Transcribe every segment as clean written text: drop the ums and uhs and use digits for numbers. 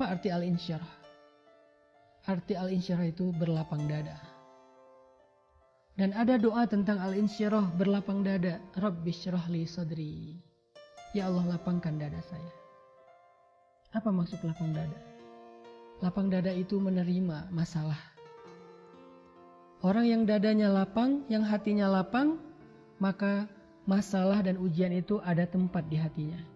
Apa arti al-insyirah? Arti al-insyirah itu berlapang dada. Dan ada doa tentang al-insyirah, berlapang dada. Rabbi syrah li sadri. Ya Allah, lapangkan dada saya. Apa maksud lapang dada? Lapang dada itu menerima masalah. Orang yang dadanya lapang, yang hatinya lapang, maka masalah dan ujian itu ada tempat di hatinya.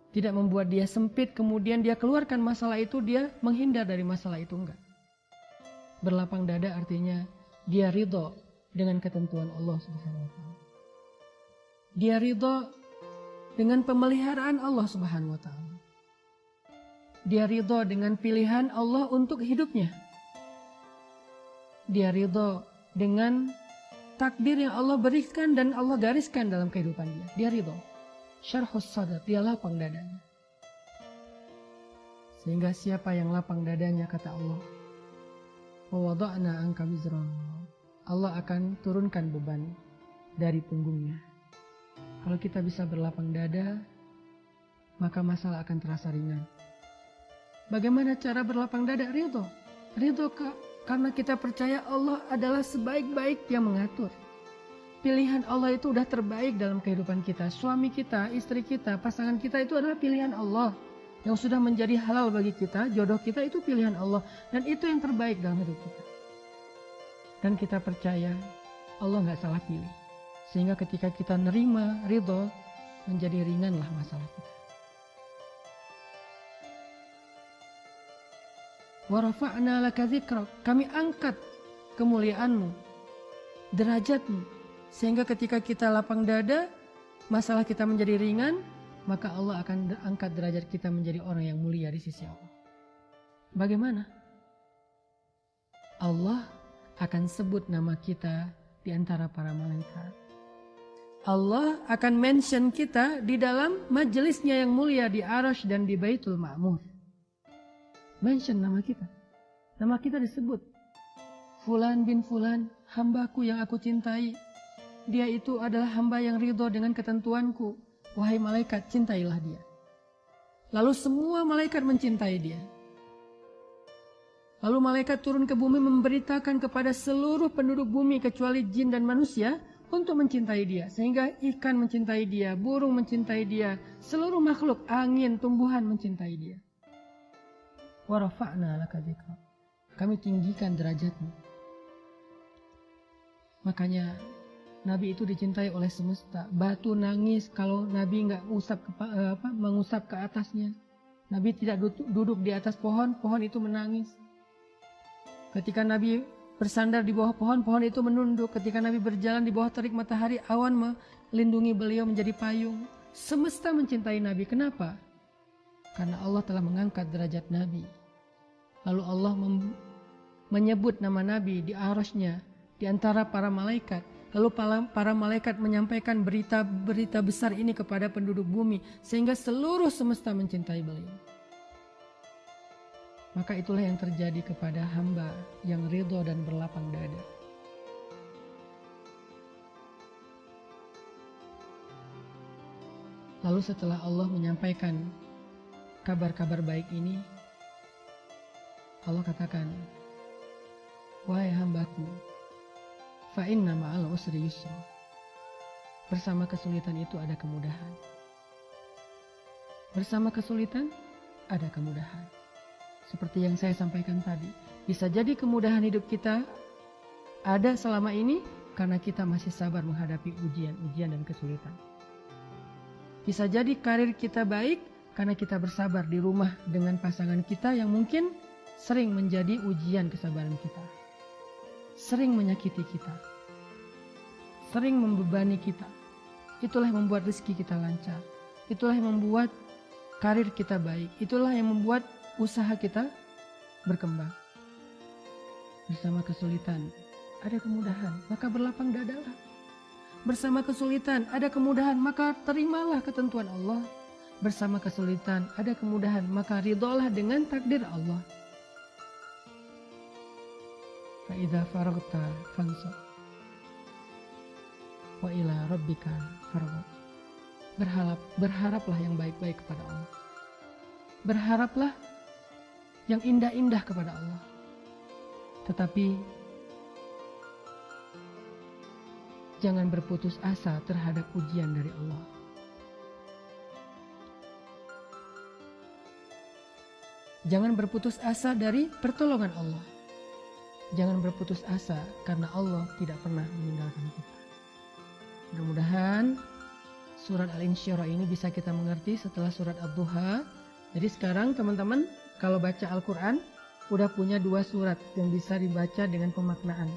Tidak membuat dia sempit, kemudian dia keluarkan masalah itu, dia menghindar dari masalah itu, enggak. Berlapang dada artinya dia ridho dengan ketentuan Allah Subhanahu wa Ta'ala. Dia ridho dengan pemeliharaan Allah Subhanahu wa Ta'ala. Dia ridho dengan pilihan Allah untuk hidupnya. Dia ridho dengan takdir yang Allah berikan dan Allah gariskan dalam kehidupan dia. Dia ridho. Syarhus sadar, dia lapang dadanya. Sehingga siapa yang lapang dadanya, kata Allah, wa wada'na anka wizra, Allah akan turunkan beban dari punggungnya. Kalau kita bisa berlapang dada, maka masalah akan terasa ringan. Bagaimana cara berlapang dada? Ridho. Ridho karena kita percaya Allah adalah sebaik-baik yang mengatur. Pilihan Allah itu udah terbaik dalam kehidupan kita. Suami kita, istri kita, pasangan kita itu adalah pilihan Allah. Yang sudah menjadi halal bagi kita, jodoh kita itu pilihan Allah. Dan itu yang terbaik dalam hidup kita. Dan kita percaya Allah nggak salah pilih. Sehingga ketika kita nerima, ridho, menjadi ringanlah masalah kita. Wa rafa'na laka dzikrak, kami angkat kemuliaanmu, derajatmu. Sehingga ketika kita lapang dada, masalah kita menjadi ringan, maka Allah akan angkat derajat kita menjadi orang yang mulia di sisi Allah. Bagaimana? Allah akan sebut nama kita di antara para malaikat. Allah akan mention kita di dalam majelisnya yang mulia di Arasy dan di Baitul Ma'mur. Mention nama kita. Nama kita disebut. Fulan bin Fulan, hambaku yang aku cintai. Dia itu adalah hamba yang ridho dengan ketentuanku. Wahai malaikat, cintailah dia. Lalu semua malaikat mencintai dia. Lalu malaikat turun ke bumi memberitakan kepada seluruh penduduk bumi kecuali jin dan manusia untuk mencintai dia. Sehingga ikan mencintai dia, burung mencintai dia, seluruh makhluk, angin, tumbuhan mencintai dia. Wa rafa'na laka dzikrak. Kami tinggikan derajatmu. Makanya Nabi itu dicintai oleh semesta. Batu nangis kalau Nabi nggak mengusap ke atasnya. Nabi tidak duduk di atas pohon, pohon itu menangis. Ketika Nabi bersandar di bawah pohon, pohon itu menunduk. Ketika Nabi berjalan di bawah terik matahari, awan melindungi beliau menjadi payung. Semesta mencintai Nabi. Kenapa? Karena Allah telah mengangkat derajat Nabi. Lalu Allah menyebut nama Nabi di arasy-Nya, di antara para malaikat. Lalu para malaikat menyampaikan berita-berita besar ini kepada penduduk bumi. Sehingga seluruh semesta mencintai beliau. Maka itulah yang terjadi kepada hamba yang ridho dan berlapang dada. Lalu setelah Allah menyampaikan kabar-kabar baik ini, Allah katakan, wahai hambaku, fa inna ma'al usri yusra. Bersama kesulitan itu ada kemudahan. Bersama kesulitan ada kemudahan. Seperti yang saya sampaikan tadi, bisa jadi kemudahan hidup kita ada selama ini karena kita masih sabar menghadapi ujian dan kesulitan. Bisa jadi karir kita baik karena kita bersabar di rumah dengan pasangan kita yang mungkin sering menjadi ujian kesabaran kita. Sering menyakiti kita, sering membebani kita. Itulah yang membuat rezeki kita lancar. Itulah yang membuat karir kita baik. Itulah yang membuat usaha kita berkembang. Bersama kesulitan ada kemudahan, maka berlapang dadalah. Bersama kesulitan ada kemudahan, maka terimalah ketentuan Allah. Bersama kesulitan ada kemudahan, maka ridholah dengan takdir Allah. Fa'idha faragta fansab wa ila rabbika farghab. Berharaplah yang baik-baik kepada Allah. Berharaplah yang indah-indah kepada Allah. Tetapi jangan berputus asa terhadap ujian dari Allah. Jangan berputus asa dari pertolongan Allah. Jangan berputus asa karena Allah tidak pernah meninggalkan kita. Mudah-mudahan surat Al-Insyirah ini bisa kita mengerti setelah surat Ad-Duha. Jadi sekarang teman-teman kalau baca Al-Quran udah punya 2 surat yang bisa dibaca dengan pemaknaan.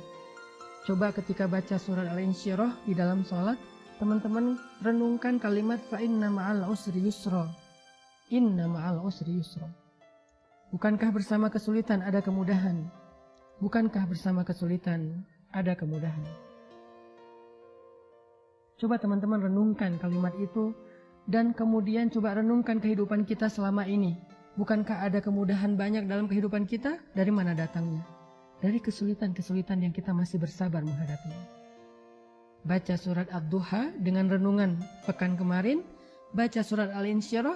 Coba ketika baca surat Al-Insyirah di dalam sholat, teman-teman renungkan kalimat fa inna ma'al usri yusra. Inna ma'al usri yusra. Bukankah bersama kesulitan ada kemudahan? Bukankah bersama kesulitan ada kemudahan? Coba teman-teman renungkan kalimat itu dan kemudian coba renungkan kehidupan kita selama ini. Bukankah ada kemudahan banyak dalam kehidupan kita? Dari mana datangnya? Dari kesulitan-kesulitan yang kita masih bersabar menghadapinya. Baca surat Ad-Duha dengan renungan pekan kemarin, baca surat Al-Insyirah,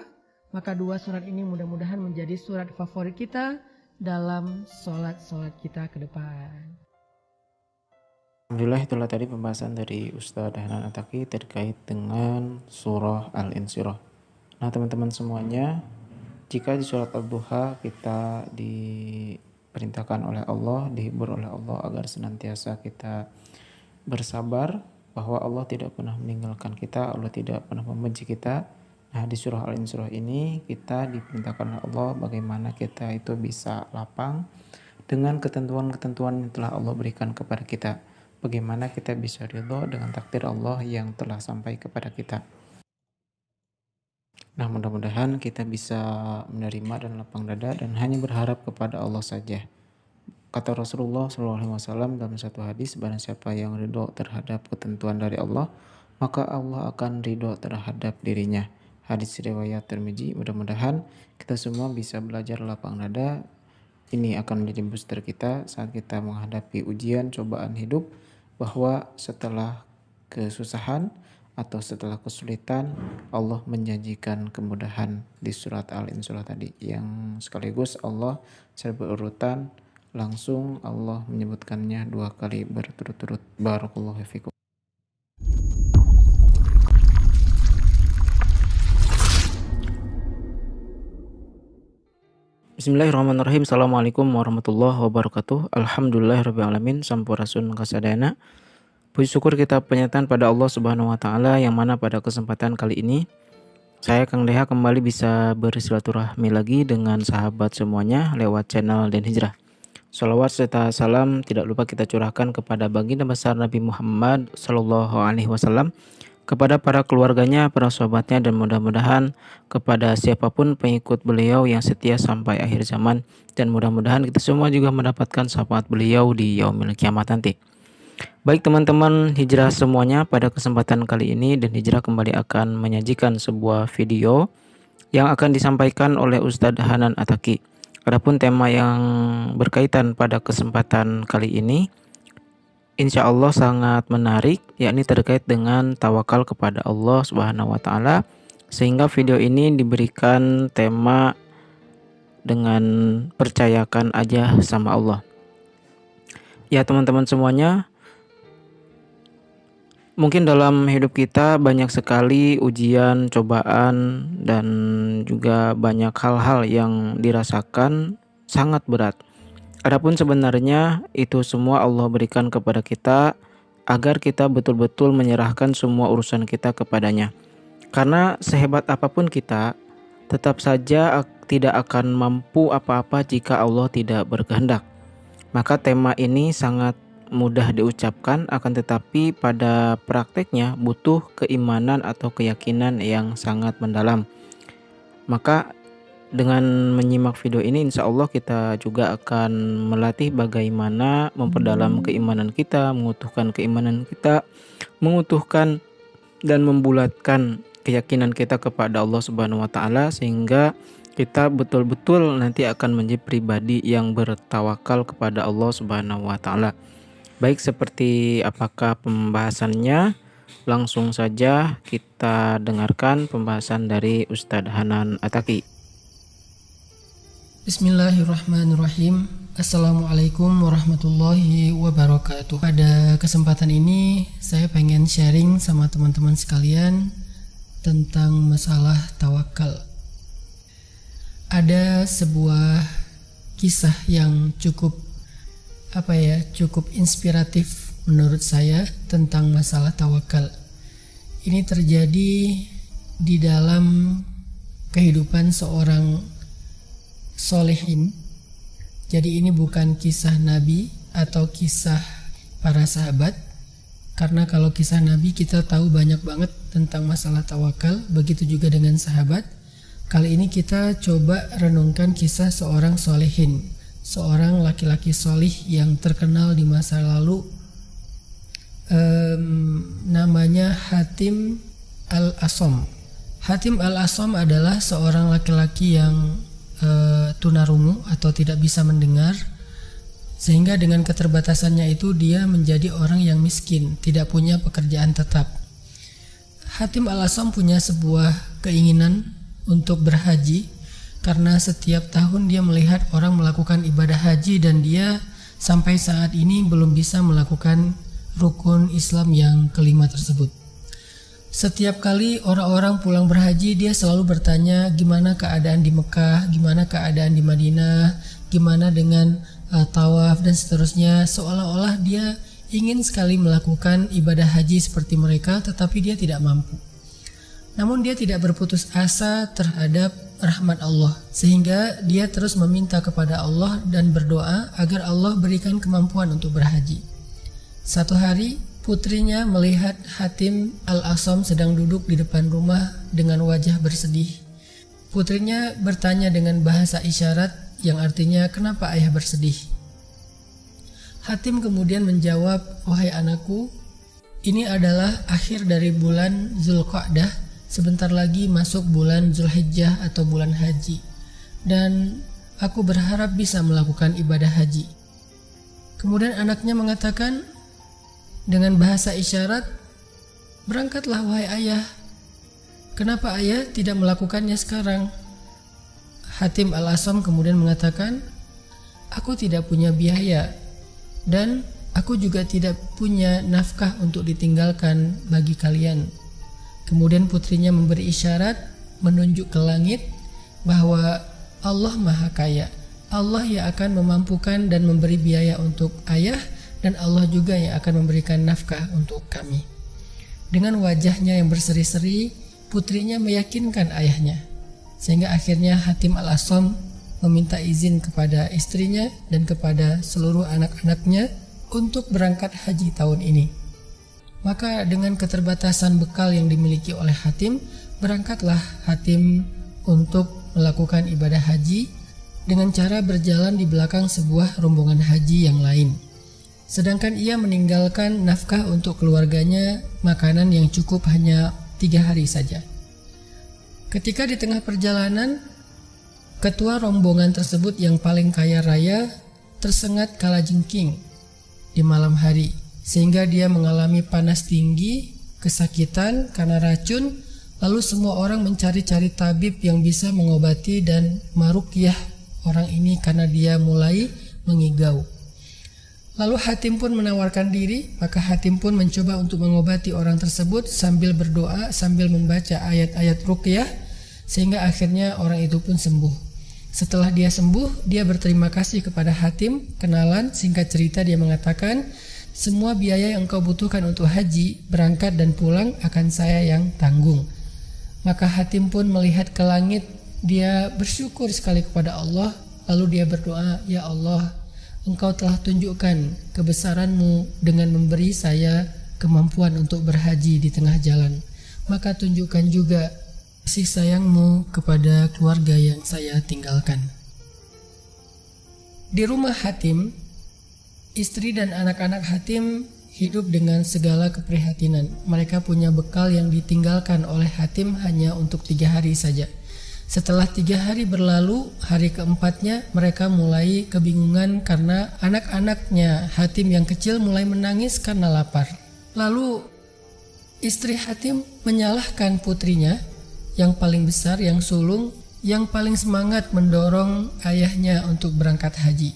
maka 2 surat ini mudah-mudahan menjadi surat favorit kita dalam sholat-sholat kita ke depan. Alhamdulillah, itulah tadi pembahasan dari Ustadz Hanan Attaqi terkait dengan surah Al-Insyirah. Nah teman-teman semuanya, jika di surat Ad-Duha kita diperintahkan oleh Allah, dihibur oleh Allah agar senantiasa kita bersabar bahwa Allah tidak pernah meninggalkan kita, Allah tidak pernah membenci kita. Nah di surah Al-Insyirah ini kita diperintahkan oleh Allah bagaimana kita itu bisa lapang dengan ketentuan-ketentuan yang telah Allah berikan kepada kita. Bagaimana kita bisa ridho dengan takdir Allah yang telah sampai kepada kita. Nah mudah-mudahan kita bisa menerima dan lapang dada dan hanya berharap kepada Allah saja. Kata Rasulullah SAW dalam satu hadis, barang siapa yang ridho terhadap ketentuan dari Allah, maka Allah akan ridho terhadap dirinya. Hadis riwayat Tirmizi. Mudah-mudahan kita semua bisa belajar lapang dada. Ini akan menjadi booster kita saat kita menghadapi ujian, cobaan hidup, bahwa setelah kesusahan atau setelah kesulitan, Allah menjanjikan kemudahan di surat Al-Insyirah tadi, yang sekaligus Allah secara berurutan langsung Allah menyebutkannya 2 kali berturut-turut. Barakallahu fikum. Bismillahirrahmanirrahim. Assalamualaikum warahmatullahi wabarakatuh. Alhamdulillahirrahmanirrahim. Sampurasun kasadayana. Puji syukur kita penyataan pada Allah Subhanahu wa Ta'ala, yang mana pada kesempatan kali ini saya Kang Deha kembali bisa bersilaturahmi lagi dengan sahabat semuanya lewat channel Den Hijrah. Shalawat serta salam tidak lupa kita curahkan kepada baginda besar Nabi Muhammad Sallallahu Alaihi Wasallam, kepada para keluarganya, para sahabatnya, dan mudah-mudahan kepada siapapun pengikut beliau yang setia sampai akhir zaman, dan mudah-mudahan kita semua juga mendapatkan syafaat beliau di yaumil kiamat nanti. Baik teman-teman hijrah semuanya, pada kesempatan kali ini Dan Hijrah kembali akan menyajikan sebuah video yang akan disampaikan oleh Ustadz Hanan Attaqi. Adapun tema yang berkaitan pada kesempatan kali ini insya Allah sangat menarik, yakni terkait dengan tawakal kepada Allah Subhanahu wa Ta'ala, sehingga video ini diberikan tema dengan percayakan aja sama Allah. Ya teman-teman semuanya, mungkin dalam hidup kita banyak sekali ujian, cobaan, dan juga banyak hal-hal yang dirasakan sangat berat. Adapun sebenarnya itu semua Allah berikan kepada kita agar kita betul-betul menyerahkan semua urusan kita kepadanya. Karena sehebat apapun kita, tetap saja tidak akan mampu apa-apa jika Allah tidak berkehendak. Maka tema ini sangat mudah diucapkan, akan tetapi pada prakteknya butuh keimanan atau keyakinan yang sangat mendalam. Maka dengan menyimak video ini insya Allah kita juga akan melatih bagaimana memperdalam keimanan kita, mengutuhkan keimanan kita, mengutuhkan dan membulatkan keyakinan kita kepada Allah Subhanahu wa Ta'ala, sehingga kita betul-betul nanti akan menjadi pribadi yang bertawakal kepada Allah Subhanahu wa Ta'ala. Baik, seperti apakah pembahasannya? Langsung saja kita dengarkan pembahasan dari Ustadz Hanan Attaqi. Bismillahirrahmanirrahim. Assalamualaikum warahmatullahi wabarakatuh. Pada kesempatan ini saya pengen sharing sama teman-teman sekalian tentang masalah tawakal. Ada sebuah kisah yang cukup inspiratif menurut saya tentang masalah tawakal. Ini terjadi di dalam kehidupan seorang solehin. Jadi ini bukan kisah Nabi atau kisah para sahabat, karena kalau kisah Nabi kita tahu banyak banget tentang masalah tawakal. Begitu juga dengan sahabat. Kali ini kita coba renungkan kisah seorang solehin, seorang laki-laki solih yang terkenal di masa lalu. Namanya Hatim Al-Asham. Hatim Al-Asham adalah seorang laki-laki yang tunarungu atau tidak bisa mendengar, sehingga dengan keterbatasannya itu dia menjadi orang yang miskin, tidak punya pekerjaan tetap. Hatim Al-Asham punya sebuah keinginan untuk berhaji, karena setiap tahun dia melihat orang melakukan ibadah haji dan dia sampai saat ini belum bisa melakukan rukun Islam yang kelima tersebut. Setiap kali orang-orang pulang berhaji, dia selalu bertanya gimana keadaan di Mekah, gimana keadaan di Madinah, gimana dengan tawaf dan seterusnya. Seolah-olah dia ingin sekali melakukan ibadah haji seperti mereka, tetapi dia tidak mampu. Namun dia tidak berputus asa terhadap rahmat Allah, sehingga dia terus meminta kepada Allah dan berdoa agar Allah berikan kemampuan untuk berhaji. Satu hari, putrinya melihat Hatim Al-Asham sedang duduk di depan rumah dengan wajah bersedih. Putrinya bertanya dengan bahasa isyarat yang artinya, "Kenapa ayah bersedih?" Hatim kemudian menjawab, "Wahai anakku, ini adalah akhir dari bulan Zulqa'dah. Sebentar lagi masuk bulan Zulhijjah atau bulan haji. Dan aku berharap bisa melakukan ibadah haji." Kemudian anaknya mengatakan dengan bahasa isyarat, "Berangkatlah wahai ayah. Kenapa ayah tidak melakukannya sekarang?" Hatim Al-Asham kemudian mengatakan, "Aku tidak punya biaya dan aku juga tidak punya nafkah untuk ditinggalkan bagi kalian." Kemudian putrinya memberi isyarat menunjuk ke langit bahwa Allah Maha Kaya. Allah yang akan memampukan dan memberi biaya untuk ayah, dan Allah juga yang akan memberikan nafkah untuk kami. Dengan wajahnya yang berseri-seri, putrinya meyakinkan ayahnya, sehingga akhirnya Hatim Al-Asham meminta izin kepada istrinya dan kepada seluruh anak-anaknya untuk berangkat haji tahun ini. Maka dengan keterbatasan bekal yang dimiliki oleh Hatim, berangkatlah Hatim untuk melakukan ibadah haji dengan cara berjalan di belakang sebuah rombongan haji yang lain. Sedangkan ia meninggalkan nafkah untuk keluarganya, makanan yang cukup hanya 3 hari saja. Ketika di tengah perjalanan, ketua rombongan tersebut yang paling kaya raya tersengat kalajengking di malam hari, sehingga dia mengalami panas tinggi, kesakitan karena racun. Lalu semua orang mencari-cari tabib yang bisa mengobati dan maruqyah orang ini karena dia mulai mengigau. Lalu Hatim pun menawarkan diri, maka Hatim pun mencoba untuk mengobati orang tersebut sambil berdoa, sambil membaca ayat-ayat ruqyah, sehingga akhirnya orang itu pun sembuh. Setelah dia sembuh, dia berterima kasih kepada Hatim, kenalan, singkat cerita dia mengatakan, "Semua biaya yang engkau butuhkan untuk haji, berangkat dan pulang akan saya yang tanggung." Maka Hatim pun melihat ke langit, dia bersyukur sekali kepada Allah, lalu dia berdoa, "Ya Allah, Engkau telah tunjukkan kebesaran-Mu dengan memberi saya kemampuan untuk berhaji di tengah jalan. Maka tunjukkan juga kasih sayang-Mu kepada keluarga yang saya tinggalkan." Di rumah Hatim, istri dan anak-anak Hatim hidup dengan segala keprihatinan. Mereka punya bekal yang ditinggalkan oleh Hatim hanya untuk 3 hari saja. Setelah 3 hari berlalu, hari keempatnya mereka mulai kebingungan karena anak-anaknya Hatim yang kecil mulai menangis karena lapar. Lalu istri Hatim menyalahkan putrinya yang paling besar, yang sulung, yang paling semangat mendorong ayahnya untuk berangkat haji.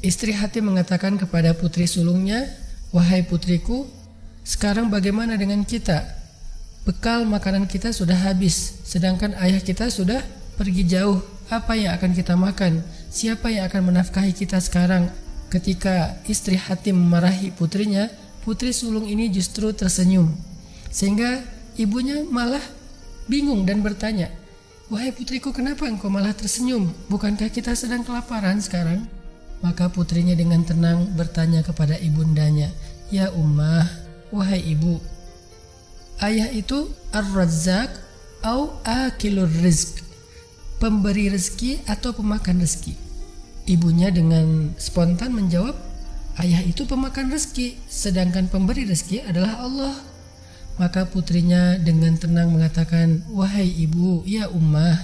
Istri Hatim mengatakan kepada putri sulungnya, "Wahai putriku, sekarang bagaimana dengan kita? Bekal makanan kita sudah habis, sedangkan ayah kita sudah pergi jauh. Apa yang akan kita makan? Siapa yang akan menafkahi kita sekarang?" Ketika istri Hatim memarahi putrinya, putri sulung ini justru tersenyum. Sehingga ibunya malah bingung dan bertanya, "Wahai putriku, kenapa engkau malah tersenyum? Bukankah kita sedang kelaparan sekarang?" Maka putrinya dengan tenang bertanya kepada ibundanya, "Ya ummah, wahai ibu, ayah itu ar-razzaq atau akilur rizq, pemberi rezeki atau pemakan rezeki." Ibunya dengan spontan menjawab, "Ayah itu pemakan rezeki, sedangkan pemberi rezeki adalah Allah." Maka putrinya dengan tenang mengatakan, "Wahai ibu, ya ummah,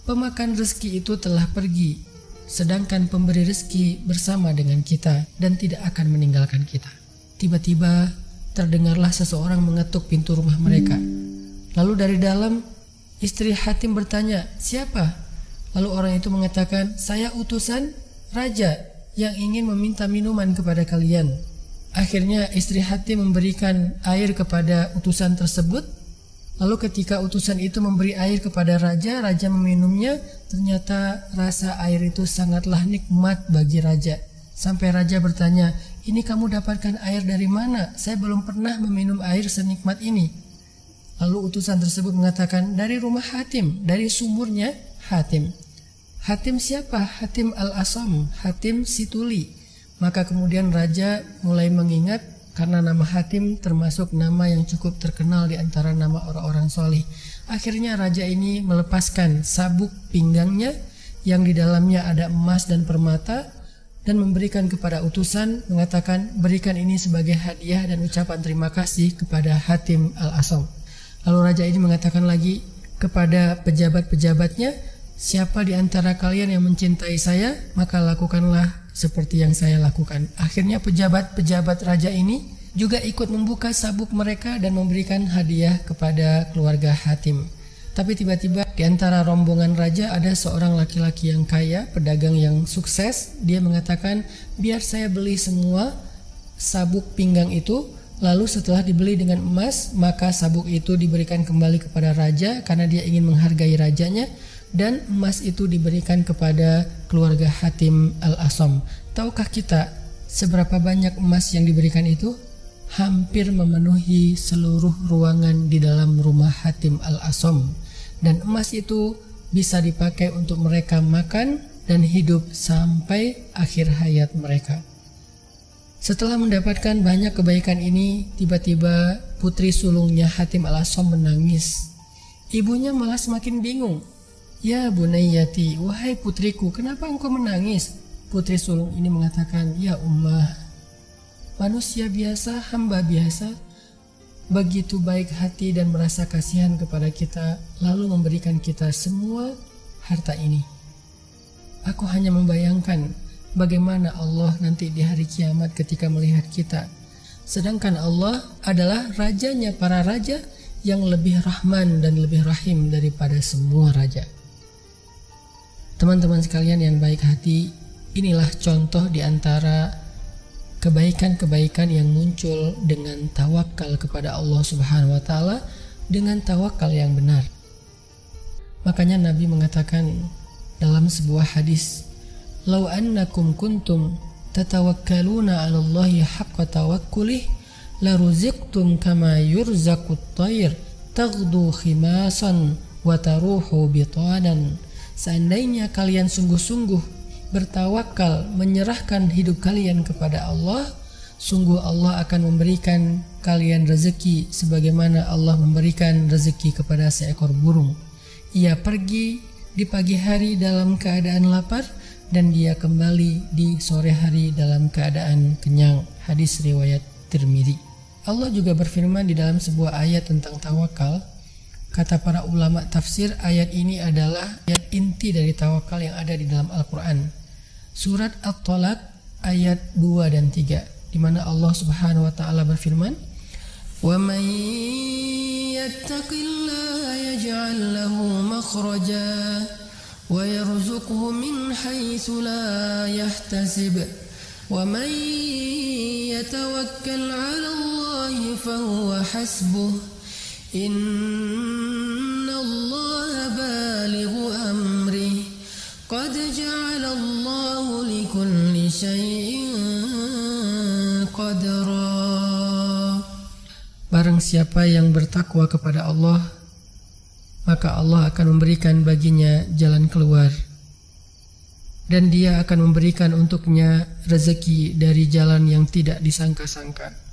pemakan rezeki itu telah pergi, sedangkan pemberi rezeki bersama dengan kita dan tidak akan meninggalkan kita." Tiba-tiba terdengarlah seseorang mengetuk pintu rumah mereka. Lalu dari dalam istri Hatim bertanya, "Siapa?" Lalu orang itu mengatakan, "Saya utusan raja yang ingin meminta minuman kepada kalian." Akhirnya istri Hatim memberikan air kepada utusan tersebut. Lalu ketika utusan itu memberi air kepada raja, raja meminumnya. Ternyata rasa air itu sangatlah nikmat bagi raja. Sampai raja bertanya, "Ini kamu dapatkan air dari mana? Saya belum pernah meminum air senikmat ini." Lalu utusan tersebut mengatakan, "Dari rumah Hatim, dari sumurnya Hatim." Hatim siapa? Hatim al-Asam, Hatim si tuli. Maka kemudian raja mulai mengingat, karena nama Hatim termasuk nama yang cukup terkenal di antara nama orang-orang solih. Akhirnya raja ini melepaskan sabuk pinggangnya yang di dalamnya ada emas dan permata dan memberikan kepada utusan, mengatakan, "Berikan ini sebagai hadiah dan ucapan terima kasih kepada Hatim al-Asam." Lalu raja ini mengatakan lagi kepada pejabat-pejabatnya, "Siapa di antara kalian yang mencintai saya, maka lakukanlah seperti yang saya lakukan." Akhirnya pejabat-pejabat raja ini juga ikut membuka sabuk mereka dan memberikan hadiah kepada keluarga Hatim. Tapi tiba-tiba di antara rombongan raja ada seorang laki-laki yang kaya, pedagang yang sukses. Dia mengatakan, "Biar saya beli semua sabuk pinggang itu, lalu setelah dibeli dengan emas, maka sabuk itu diberikan kembali kepada raja karena dia ingin menghargai rajanya. Dan emas itu diberikan kepada keluarga Hatim al-Asam." Tahukah kita seberapa banyak emas yang diberikan itu? Hampir memenuhi seluruh ruangan di dalam rumah Hatim al-Asam. Dan emas itu bisa dipakai untuk mereka makan dan hidup sampai akhir hayat mereka. Setelah mendapatkan banyak kebaikan ini, tiba-tiba putri sulungnya Hatim al-Asam menangis. Ibunya malah semakin bingung. "Ya bunayyati, wahai putriku, kenapa engkau menangis?" Putri sulung ini mengatakan, "Ya ummah, manusia biasa, hamba biasa, begitu baik hati dan merasa kasihan kepada kita, lalu memberikan kita semua harta ini. Aku hanya membayangkan bagaimana Allah nanti di hari kiamat ketika melihat kita. Sedangkan Allah adalah rajanya para raja yang lebih rahman dan lebih rahim daripada semua raja." Teman-teman sekalian yang baik hati, inilah contoh di antara kebaikan-kebaikan yang muncul dengan tawakal kepada Allah Subhanahu wa taala, dengan tawakal yang benar. Makanya Nabi mengatakan dalam sebuah hadis, "Lau annakum kuntum tatawakkaluna 'ala Allahi haqqa tawakkulih, la ruziqtum kama yurzaqut tayr, taghdu khimasan wa taruhu bitanan." Seandainya kalian sungguh-sungguh bertawakal, menyerahkan hidup kalian kepada Allah, sungguh Allah akan memberikan kalian rezeki sebagaimana Allah memberikan rezeki kepada seekor burung. Ia pergi di pagi hari dalam keadaan lapar dan dia kembali di sore hari dalam keadaan kenyang. Hadis riwayat Tirmidzi. Allah juga berfirman di dalam sebuah ayat tentang tawakal. Kata para ulama tafsir, ayat ini adalah ayat inti dari tawakal yang ada di dalam Al-Quran. Surat At-Talaq ayat 2 dan 3, di mana Allah Subhanahu wa taala berfirman, "Wa man يتق الله يجعل له مخرجا ويرزقه من حيث لا يحتسب ومن يتوكل على الله فهو حسبه إن الله بالغ أمره قد جعل الله لكل شيء قدرا. Barang siapa yang bertakwa kepada Allah, maka Allah akan memberikan baginya jalan keluar, dan Dia akan memberikan untuknya rezeki dari jalan yang tidak disangka-sangka.